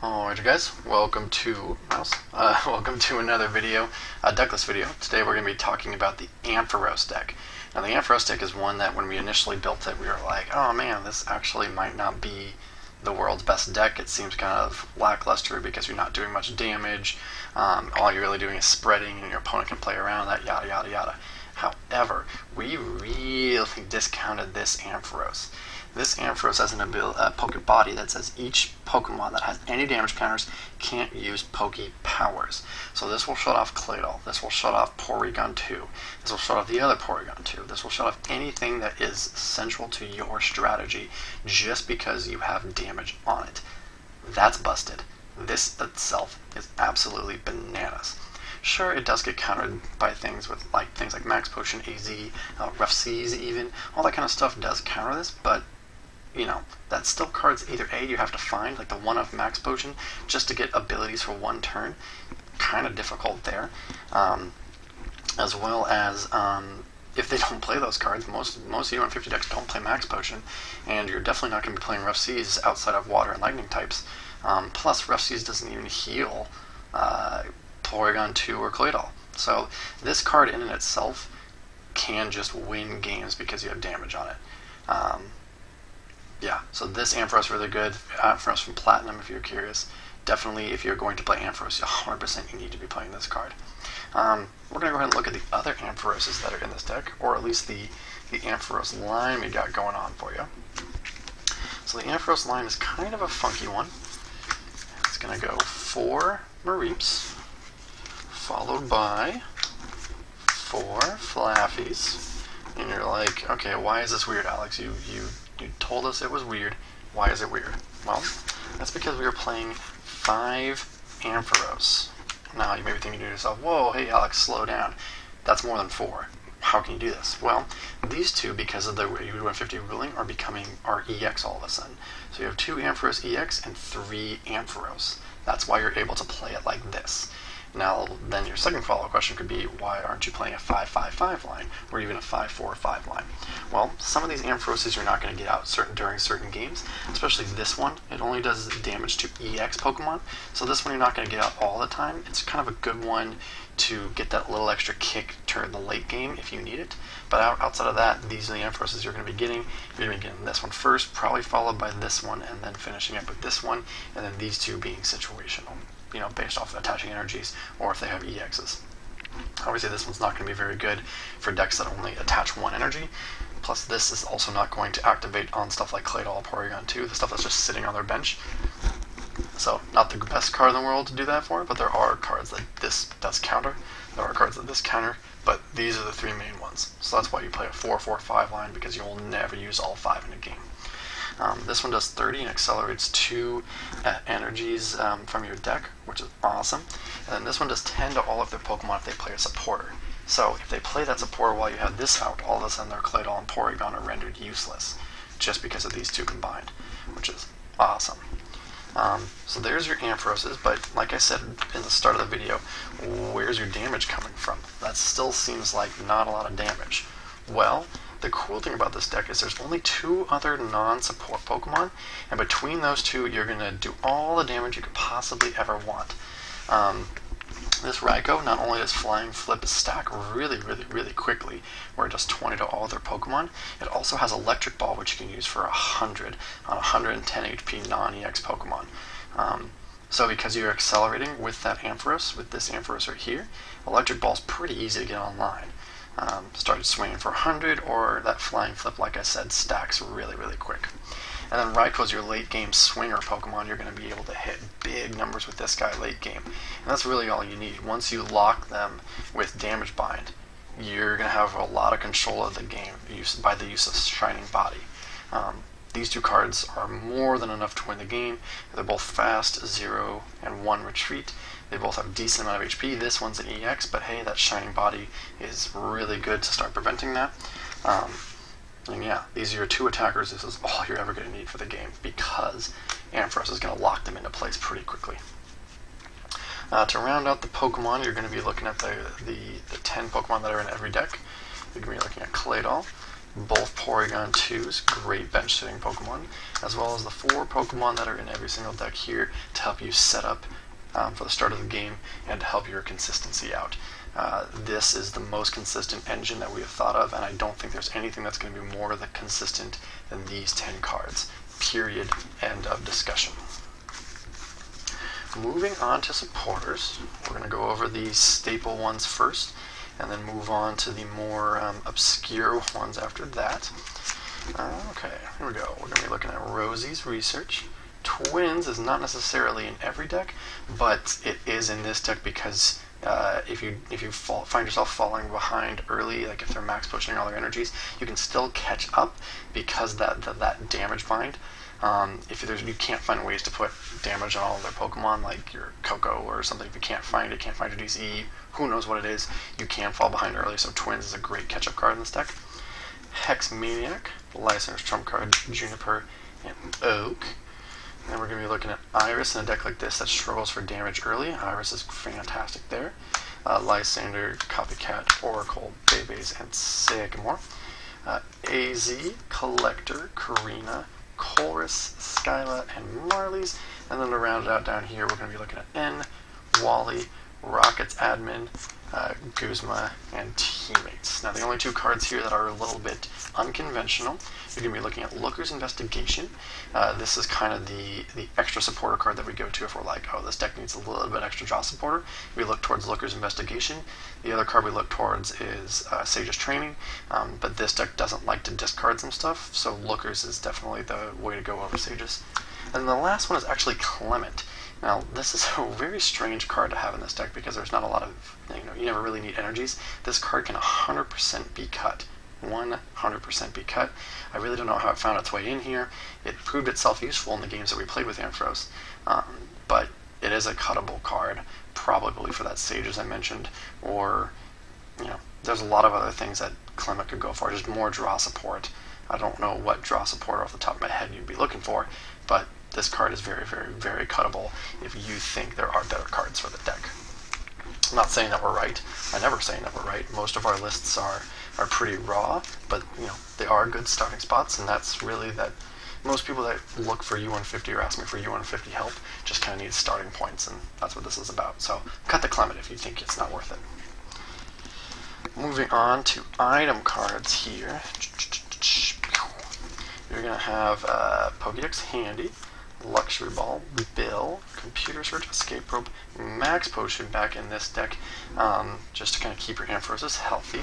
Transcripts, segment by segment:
Alright you guys, welcome to welcome to another video, a decklist video. Today we're going to be talking about the Ampharos deck. Now the Ampharos deck is one that when we initially built it we were like, oh man, this actually might not be the world's best deck. It seems kind of lackluster because you're not doing much damage. All you're really doing is spreading and your opponent can play around that, yada yada yada. However, we really discounted this Ampharos. This Ampharos has a Poke Body that says each Pokemon that has any damage counters can't use Poke Powers. So this will shut off Claydol, this will shut off Porygon 2, this will shut off the other Porygon 2, this will shut off anything that is central to your strategy just because you have damage on it. That's busted. This itself is absolutely bananas. Sure, it does get countered by things like Max Potion, AZ, Rough Seas even. All that kind of stuff does counter this, but you know, that's still cards either A, you have to find, like the one of Max Potion, just to get abilities for one turn. Kind of difficult there. As well as, if they don't play those cards, most U150 decks don't play Max Potion, and you're definitely not going to be playing Rough Seas outside of Water and Lightning types. Plus, Rough Seas doesn't even heal Porygon 2 or Claydol. So this card in and itself can just win games because you have damage on it. Yeah, so this Ampharos is really good. Ampharos from Platinum, if you're curious. Definitely, if you're going to play Ampharos, 100% you need to be playing this card. We're going to go ahead and look at the other Ampharoses that are in this deck, or at least the Ampharos line we got going on for you. So the Ampharos line is kind of a funky one. It's going to go 4 Mareeps, followed by 4 Flaffies. And you're like, okay, why is this weird, Alex? You told us it was weird. Why is it weird? Well, that's because we were playing 5 Ampharos. Now, you may be thinking to yourself, whoa, hey, Alex, slow down. That's more than 4. How can you do this? Well, these two, because of the U150 ruling, are EX all of a sudden. So you have 2 Ampharos EX and 3 Ampharos. That's why you're able to play it like this. Now, then your second follow-up question could be, why aren't you playing a 5-5-5 line, or even a 5-4-5 line? Well, some of these Ampharoses you're not going to get out during certain games, especially this one. It only does damage to EX Pokemon, so this one you're not going to get out all the time. It's kind of a good one to get that little extra kick during the late game if you need it. But outside of that, these are the Ampharoses you're going to be getting. You're going to be getting this one first, probably followed by this one, and then finishing up with this one, and then these two being situational, you know, based off of attaching energies, or if they have EXs. Obviously this one's not going to be very good for decks that only attach 1 energy, plus this is also not going to activate on stuff like Claydol or Porygon 2, the stuff that's just sitting on their bench. So, not the best card in the world to do that for, but there are cards that this does counter, there are cards that this counter, but these are the 3 main ones. So that's why you play a 4-4-5 line, because you will never use all 5 in a game. This one does 30 and accelerates 2 energies from your deck, which is awesome. And then this one does 10 to all of their Pokemon if they play a supporter. So if they play that supporter while you have this out, all of a sudden their Claydol and Porygon are rendered useless, just because of these 2 combined, which is awesome. So there's your Ampharoses, but like I said in the start of the video, where's your damage coming from? That still seems like not a lot of damage. Well, the cool thing about this deck is there's only 2 other non-support Pokemon, and between those 2 you're going to do all the damage you could possibly ever want. This Raikou, not only does Flying Flip stack really quickly, where it does 20 to all other Pokemon, it also has Electric Ball, which you can use for 100 on 110 HP non-EX Pokemon. So because you're accelerating with that Ampharos, with this Ampharos right here, Electric Ball's pretty easy to get online. Started swinging for 100, or that Flying Flip, like I said, stacks really quick. And then Raikou's your late game swinger Pokemon. You're going to be able to hit big numbers with this guy late game. And that's really all you need. Once you lock them with Damage Bind, you're going to have a lot of control of the game by the use of Shining Body. These 2 cards are more than enough to win the game. They're both fast, 0 and 1 retreat. They both have a decent amount of HP. This one's an EX, but hey, that Shining Body is really good to start preventing that. And yeah, these are your 2 attackers. This is all you're ever going to need for the game, because Ampharos is going to lock them into place pretty quickly. To round out the Pokemon, you're going to be looking at the 10 Pokemon that are in every deck. You're going to be looking at Claydol, both Porygon 2s, great bench sitting Pokemon, as well as the 4 Pokemon that are in every single deck here to help you set up for the start of the game and to help your consistency out. This is the most consistent engine that we have thought of, and I don't think there's anything that's going to be more consistent than these 10 cards. Period. End of discussion. Moving on to supporters, we're going to go over the staple ones first, and then move on to the more obscure ones after that. Okay, here we go. We're going to be looking at Rosie's Research. Twins is not necessarily in every deck, but it is in this deck because if you find yourself falling behind early, like if they're max potioning all their energies, you can still catch up because that damage bind. If you can't find ways to put damage on all of their Pokemon, like your Coco or something, if you can't find your DC, who knows what it is, you can fall behind early, so Twins is a great catch-up card in this deck. Hex Maniac, Lysander's trump card, Juniper, and Oak. And then we're going to be looking at Iris in a deck like this that struggles for damage early. Iris is fantastic there. Lysander, Copycat, Oracle, Beyblade, and Sycamore. AZ, Collector, Karina, Chorus, Skyla, and Marlies. And then to round it out down here, we're going to be looking at N, Wally, Rocket's Admin, Guzma, and Teammates. Now the only 2 cards here that are a little bit unconventional, you're going to be looking at Looker's Investigation. This is kind of the extra supporter card that we go to if we're like, oh, this deck needs a little bit extra draw supporter. We look towards Looker's Investigation. The other card we look towards is Sage's Training, but this deck doesn't like to discard some stuff, so Looker's is definitely the way to go over Sage's. And the last one is actually Clement. Now, this is a very strange card to have in this deck because there's not a lot of, you never really need energies. This card can 100% be cut. 100% be cut. I really don't know how it found its way in here. It proved itself useful in the games that we played with Ampharos, but it is a cuttable card, probably for that Sage as I mentioned, or, there's a lot of other things that Clement could go for, just more draw support. I don't know what draw support off the top of my head you'd be looking for, but this card is very, very, very cuttable if you think there are better cards for the deck. I'm not saying that we're right. I'm never saying that we're right. Most of our lists are pretty raw, but they are good starting spots, and that's really that most people that look for U150 or ask me for U150 help just kind of need starting points, and that's what this is about. So cut the Clement if you think it's not worth it. Moving on to item cards here. You're going to have Pokédex Handy, Luxury Ball, Bill, Computer Search, Escape Rope, Max Potion back in this deck, just to kind of keep your Ampharoses healthy.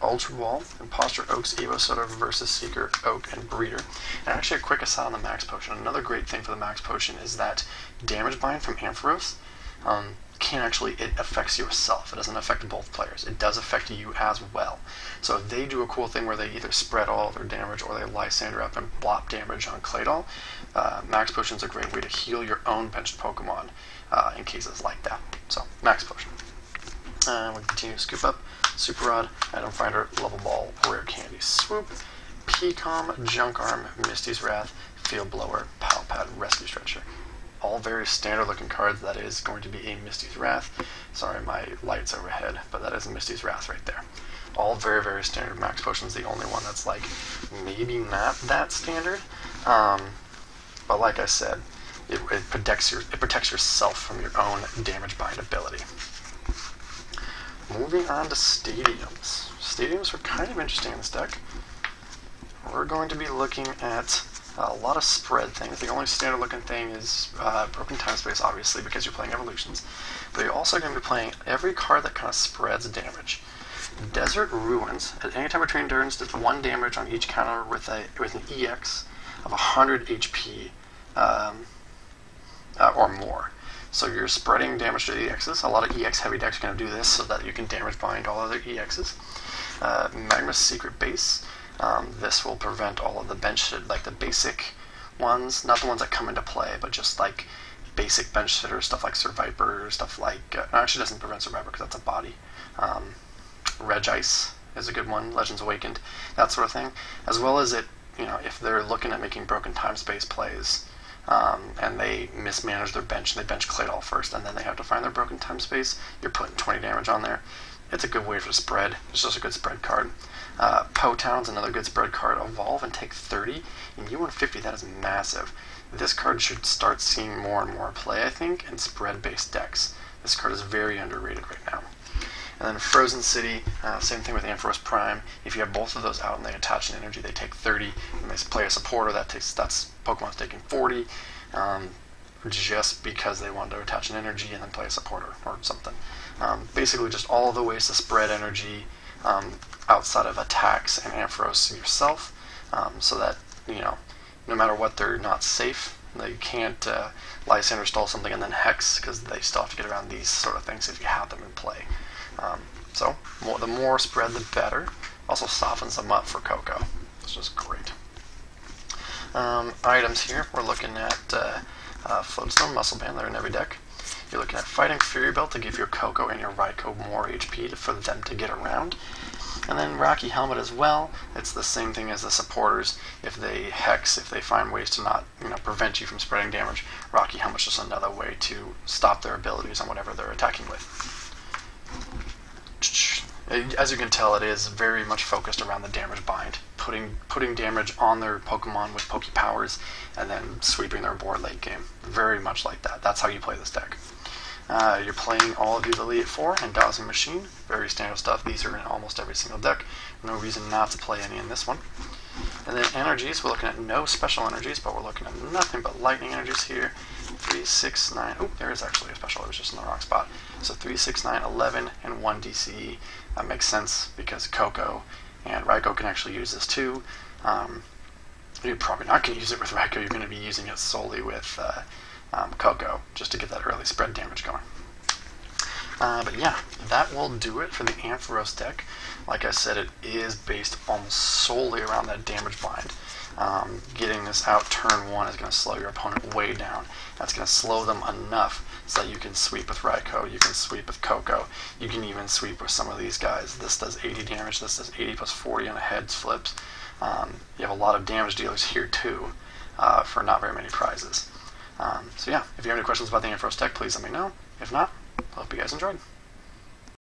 Ultra Ball, Imposter Oaks, Evo Soda, Versus Seeker, Oak, and Breeder. And actually a quick aside on the Max Potion. Another great thing for the Max Potion is that Damage Bind from Ampharos it affects yourself. It doesn't affect both players. It does affect you as well. So if they do a cool thing where they either spread all of their damage or they Lysander up and blop damage on Claydol, Max Potion is a great way to heal your own benched Pokemon in cases like that. So, Max Potion. We continue to scoop up Super Rod, Item Finder, Level Ball, Rare Candy, Swoop, P-Com, Junk Arm, Misty's Wrath, Field Blower, Pal Pad, Rescue Stretcher. All very standard looking cards. That is going to be a Misty's Wrath. Sorry, my light's overhead, but that is a Misty's Wrath right there. All very, very standard. Max Potion's the only one that's like maybe not that standard. But like I said, it protects yourself from your own damage bind ability. Moving on to Stadiums. Stadiums are kind of interesting in this deck. We're going to be looking at a lot of spread things. The only standard looking thing is Broken Time Space, obviously, because you're playing Evolutions. But you're also going to be playing every card that kind of spreads damage. Desert Ruins. At any time between turns, does 1 damage on each counter with an EX of 100 HP or more. So you're spreading damage to the EXs. A lot of EX heavy decks are going to do this so that you can damage bind all other EXs. Magma's Secret Base. This will prevent all of the bench, like the basic ones, not the ones that come into play, but just like basic bench sitters, stuff like Survivor, stuff like, actually doesn't prevent Survivor because that's a body. Regice is a good one, Legends Awakened, that sort of thing. As well as it, if they're looking at making Broken Time Space plays, and they mismanage their bench, and they bench Claydol first, and then they have to find their Broken Time Space, you're putting 20 damage on there. It's a good way for spread. It's just a good spread card. Potown's another good spread card. Evolve and take 30. In U150, that is massive. This card should start seeing more and more play, I think, in spread-based decks. This card is very underrated right now. And then Frozen City, same thing with Ampharos Prime. If you have both of those out and they attach an energy, they take 30. And they play a supporter, that's Pokemon's taking 40, just because they want to attach an energy and then play a supporter or something. Basically, just all the ways to spread energy outside of attacks and Ampharos yourself, so that no matter what, they're not safe. They can't Lysander stall something and then Hex, because they still have to get around these sort of things if you have them in play. So the more spread, the better. Also softens them up for Coco, which is great. Items here, we're looking at Floatstone, Muscle Band, they're in every deck. You're looking at Fighting Fury Belt to give your Coco and your Raikou more HP for them to get around. And then Rocky Helmet as well. It's the same thing as the supporters. If they Hex, if they find ways to not prevent you from spreading damage, Rocky Helmet's just another way to stop their abilities on whatever they're attacking with. As you can tell, it is very much focused around the damage bind, putting damage on their Pokemon with Poke Powers, and then sweeping their board late game. Very much like that. That's how you play this deck. You're playing all of these Elite Four and Dowsing Machine. Very standard stuff. These are in almost every single deck. No reason not to play any in this one. And then energies, we're looking at no special energies, but we're looking at nothing but lightning energies here. 3, 6, 9. Oh, there is actually a special. It was just in the wrong spot. So 3, 6, 9, 11, and 1 DCE. That makes sense because Coco and Raikou can actually use this too. You're probably not going to use it with Raikou. You're going to be using it solely with Coco, just to get that early spread damage going. But yeah, that will do it for the Ampharos deck. Like I said, it is based almost solely around that damage bind. Getting this out turn 1 is going to slow your opponent way down. That's going to slow them enough so that you can sweep with Raikou, you can sweep with Coco, you can even sweep with some of these guys. This does 80 damage, this does 80 plus 40 on the heads flips. You have a lot of damage dealers here too, for not very many prizes. So yeah, if you have any questions about the Ampharos deck, please let me know. If not, I hope you guys enjoyed.